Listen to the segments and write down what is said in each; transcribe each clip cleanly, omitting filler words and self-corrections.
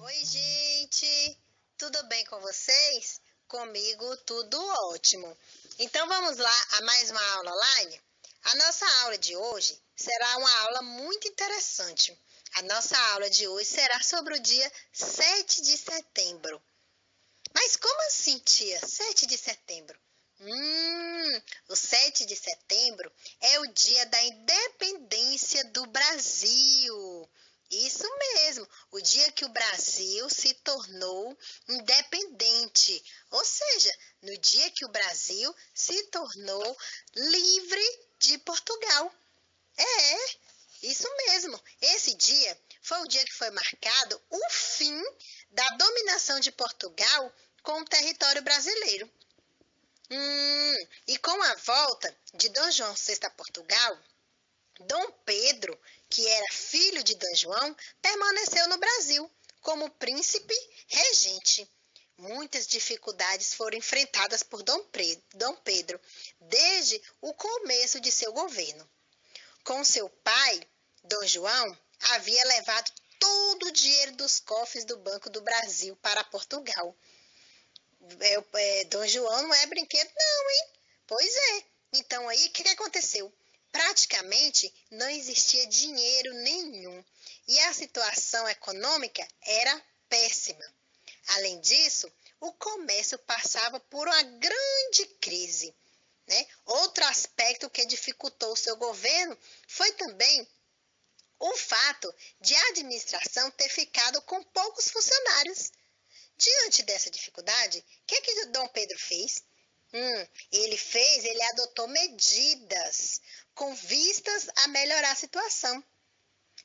Oi, gente! Tudo bem com vocês? Comigo tudo ótimo. Então vamos lá a mais uma aula online? A nossa aula de hoje será uma aula muito interessante. A nossa aula de hoje será sobre o dia 7 de setembro. Mas como assim, tia? 7 de setembro? O 7 de setembro é o dia da independência do Brasil. Isso mesmo, o dia que o Brasil se tornou independente, ou seja, no dia que o Brasil se tornou livre de Portugal. É, isso mesmo. Esse dia foi o dia que foi marcado o fim da dominação de Portugal com o território brasileiro. E com a volta de Dom João VI a Portugal, Dom Pedro, que era filho de Dom João, permaneceu no Brasil como príncipe regente. Muitas dificuldades foram enfrentadas por Dom Pedro desde o começo de seu governo. Com seu pai, Dom João, havia levado todo o dinheiro dos cofres do Banco do Brasil para Portugal. Dom João não é brinquedo não, hein? Pois é. Então aí, o que aconteceu? Praticamente não existia dinheiro nenhum e a situação econômica era péssima. Além disso, o comércio passava por uma grande crise, né? Outro aspecto que dificultou o seu governo foi também o fato de a administração ter ficado com poucos funcionários. Diante dessa dificuldade, o que Dom Pedro fez? Ele adotou medidas com vistas a melhorar a situação.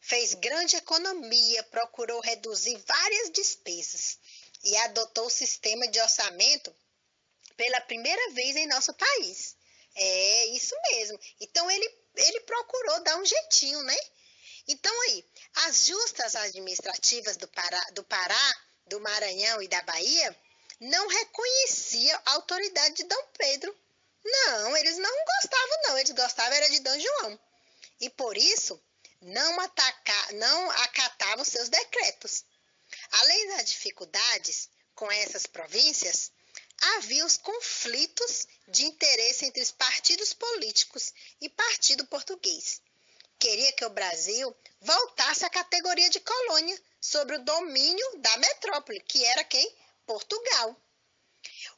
Fez grande economia, procurou reduzir várias despesas e adotou o sistema de orçamento pela primeira vez em nosso país. É isso mesmo. Então ele procurou dar um jeitinho, né? Então aí, as justas administrativas do Pará, do Maranhão e da Bahia não reconheciam a autoridade de Dom Pedro. Não, eles não gostavam não, eles gostavam era de Dom João. E por isso não acatavam seus decretos. Além das dificuldades com essas províncias, havia os conflitos de interesse entre os partidos políticos e partido português. Queria que o Brasil voltasse à categoria de colônia sobre o domínio da metrópole, que era quem? Portugal.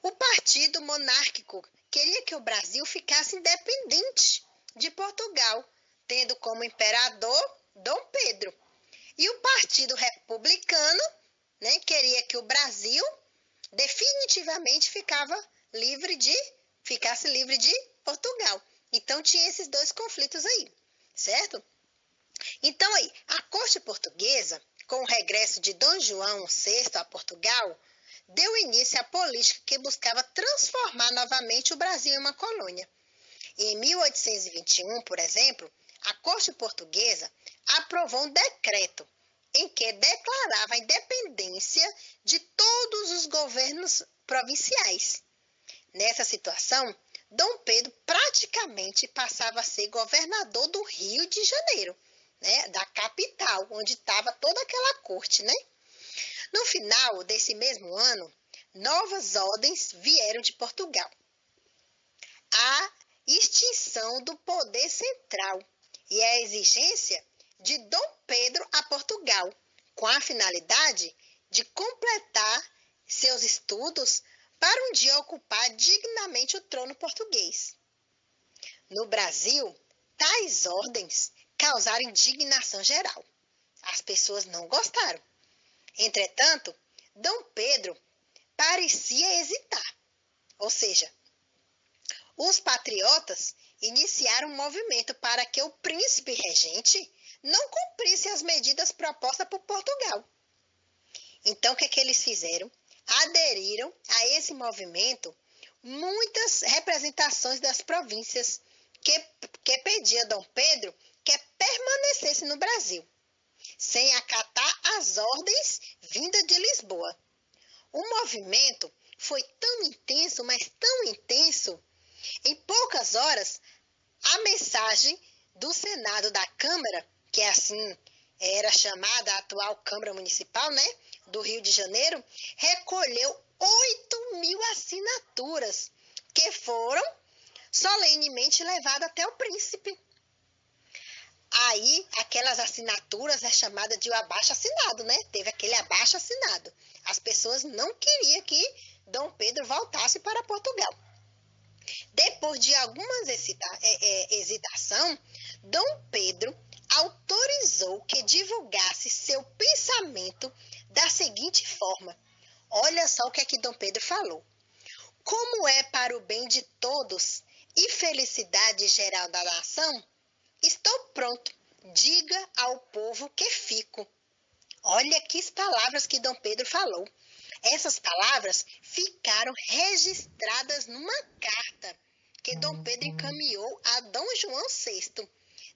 O partido monárquico queria que o Brasil ficasse independente de Portugal, tendo como imperador Dom Pedro. E o partido republicano, né, queria que o Brasil definitivamente ficasse livre de Portugal. Então tinha esses dois conflitos aí, certo? Então aí, a corte portuguesa, com o regresso de Dom João VI a Portugal, deu início à política que buscava transformar novamente o Brasil em uma colônia. Em 1821, por exemplo, a corte portuguesa aprovou um decreto em que declarava a independência de todos os governos provinciais. Nessa situação, Dom Pedro praticamente passava a ser governador do Rio de Janeiro, né, da capital, onde estava toda aquela corte, né? No final desse mesmo ano, novas ordens vieram de Portugal. A extinção do poder central e a exigência de Dom Pedro a Portugal, com a finalidade de completar seus estudos para um dia ocupar dignamente o trono português. No Brasil, tais ordens causaram indignação geral. As pessoas não gostaram. Entretanto, Dom Pedro parecia hesitar. Ou seja, os patriotas iniciaram um movimento para que o príncipe regente não cumprisse as medidas propostas por Portugal. Então, o que eles fizeram? Aderiram a esse movimento muitas representações das províncias que pediam a Dom Pedro que permanecesse no Brasil, sem acatar as ordens vindas de Lisboa. O movimento foi tão intenso, mas tão intenso, em poucas horas, a mensagem do Senado da Câmara, que assim era chamada a atual Câmara Municipal, né? do Rio de Janeiro, recolheu 8.000 assinaturas que foram solenemente levadas até o príncipe. Aí, aquelas assinaturas é chamada de o abaixo-assinado, né? Teve aquele abaixo-assinado. As pessoas não queriam que Dom Pedro voltasse para Portugal. Depois de algumas hesitação, Dom Pedro autorizou que divulgasse seu pensamento da seguinte forma. Olha só o que é que Dom Pedro falou. Como é para o bem de todos e felicidade geral da nação, estou pronto, diga ao povo que fico. Olha que palavras que Dom Pedro falou. Essas palavras ficaram registradas numa carta que Dom Pedro encaminhou a Dom João VI.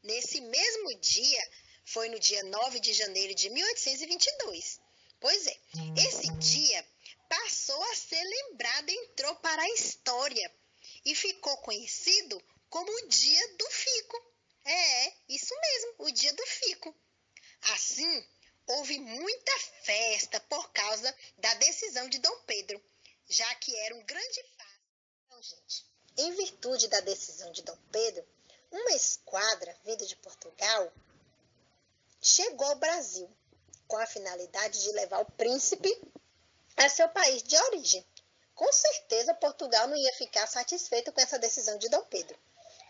Nesse mesmo dia, foi no dia 9 de janeiro de 1822. Pois é, esse dia passou a ser lembrado e entrou para a história e ficou conhecido como o Dia do Fico. Isso mesmo, o Dia do Fico. Assim, houve muita festa por causa da decisão de Dom Pedro, já que era um grande fato. Então, gente, em virtude da decisão de Dom Pedro, uma esquadra vinda de Portugal chegou ao Brasil com a finalidade de levar o príncipe a seu país de origem. Com certeza, Portugal não ia ficar satisfeito com essa decisão de Dom Pedro,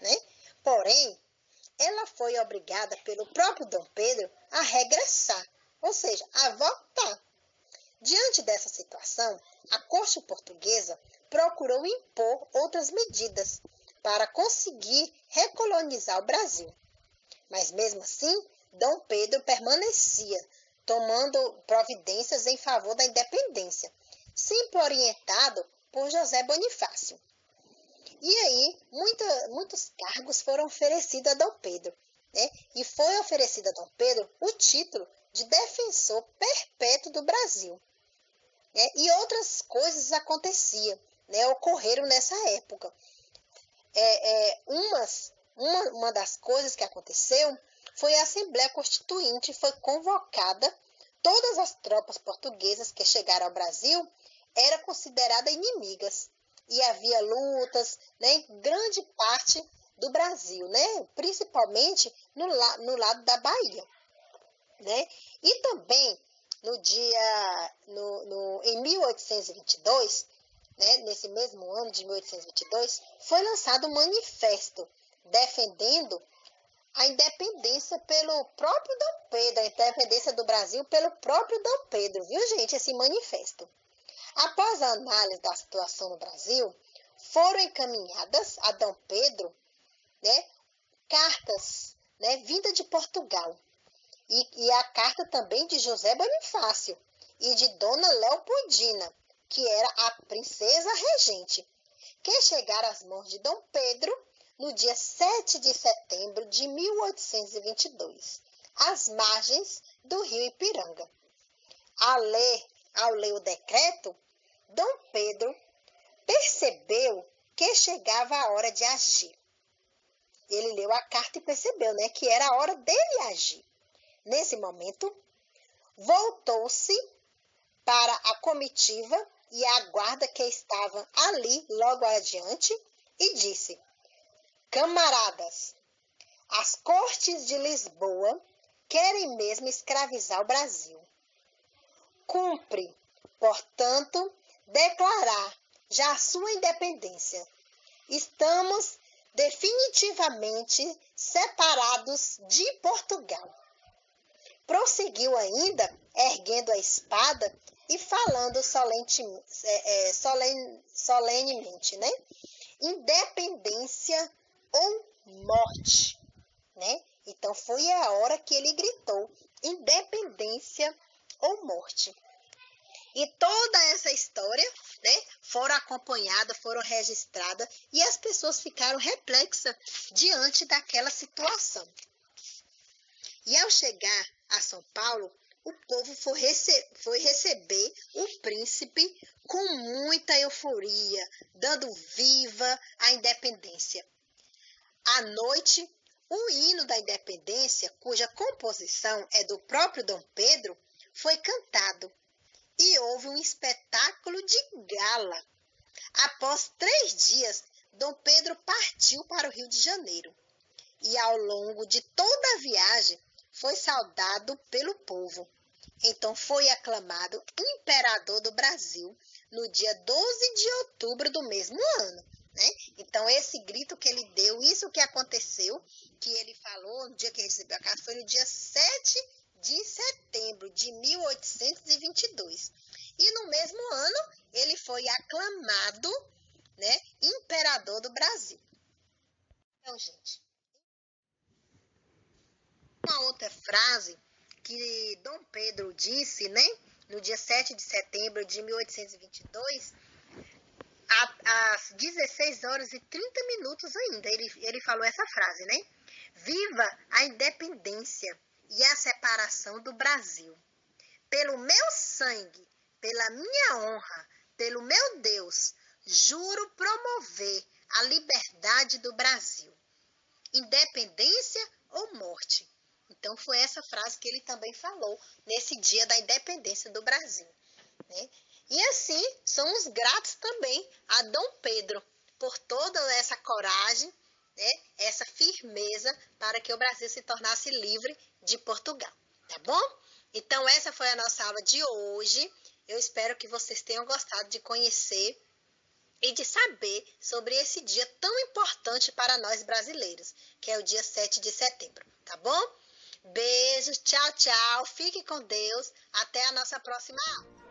né? Porém, ela foi obrigada pelo próprio Dom Pedro a regressar, ou seja, a voltar. Diante dessa situação, a corte portuguesa procurou impor outras medidas para conseguir recolonizar o Brasil. Mas mesmo assim, Dom Pedro permanecia, tomando providências em favor da independência, sempre orientado por José Bonifácio. E aí, muitos cargos foram oferecidos a Dom Pedro, né? E foi oferecido a Dom Pedro o título de defensor perpétuo do Brasil. Né? E outras coisas aconteciam, né? Ocorreram nessa época. Uma das coisas que aconteceu foi a Assembleia Constituinte, foi convocada. Todas as tropas portuguesas que chegaram ao Brasil eram consideradas inimigas. E havia lutas, né, em grande parte do Brasil, né, principalmente no lado da Bahia. Né? E também, em 1822, né, nesse mesmo ano de 1822, foi lançado um manifesto defendendo a independência pelo próprio Dom Pedro, a independência do Brasil pelo próprio Dom Pedro, viu, gente, esse manifesto. Após a análise da situação no Brasil, foram encaminhadas a Dom Pedro, né, cartas, né, vindas de Portugal. E a carta também de José Bonifácio e de Dona Leopoldina, que era a princesa regente, que chegaram às mãos de Dom Pedro no dia 7 de setembro de 1822, às margens do rio Ipiranga. Ao ler o decreto, Dom Pedro percebeu que chegava a hora de agir. Ele leu a carta e percebeu, né, que era a hora dele agir. Nesse momento, voltou-se para a comitiva e a guarda que estava ali logo adiante e disse: camaradas, as cortes de Lisboa querem mesmo escravizar o Brasil. Cumpre, portanto, declarar já a sua independência. Estamos definitivamente separados de Portugal. Prosseguiu ainda, erguendo a espada e falando solenemente, né? Independência ou morte, né? Então foi a hora que ele gritou: independência ou morte. E toda essa história, né, foram acompanhadas, foram registradas e as pessoas ficaram perplexas diante daquela situação. E ao chegar a São Paulo, o povo foi receber o príncipe com muita euforia, dando viva à independência. À noite, o hino da independência, cuja composição é do próprio Dom Pedro, foi cantado. e houve um espetáculo de gala. Após 3 dias, Dom Pedro partiu para o Rio de Janeiro e, ao longo de toda a viagem, foi saudado pelo povo. Então, foi aclamado imperador do Brasil no dia 12 de outubro do mesmo ano. Né? Então, esse grito que ele deu, isso que aconteceu, que ele falou no dia que recebeu a carta, foi no dia 7 de setembro de 1822. E no mesmo ano, ele foi aclamado, né, imperador do Brasil. Então, gente, uma outra frase que Dom Pedro disse, né, no dia 7 de setembro de 1822, às 16 horas e 30 minutos ainda, ele falou essa frase, né? Viva a independência e a separação do Brasil. Pelo meu sangue, pela minha honra, pelo meu Deus, juro promover a liberdade do Brasil. Independência ou morte. Então, foi essa frase que ele também falou nesse dia da independência do Brasil. Né? E assim, somos gratos também a Dom Pedro por toda essa coragem, né? Essa firmeza para que o Brasil se tornasse livre de Portugal. Tá bom? Então, essa foi a nossa aula de hoje. Eu espero que vocês tenham gostado de conhecer e de saber sobre esse dia tão importante para nós brasileiros, que é o dia 7 de setembro. Tá bom? Beijos, tchau, tchau. Fique com Deus. Até a nossa próxima aula.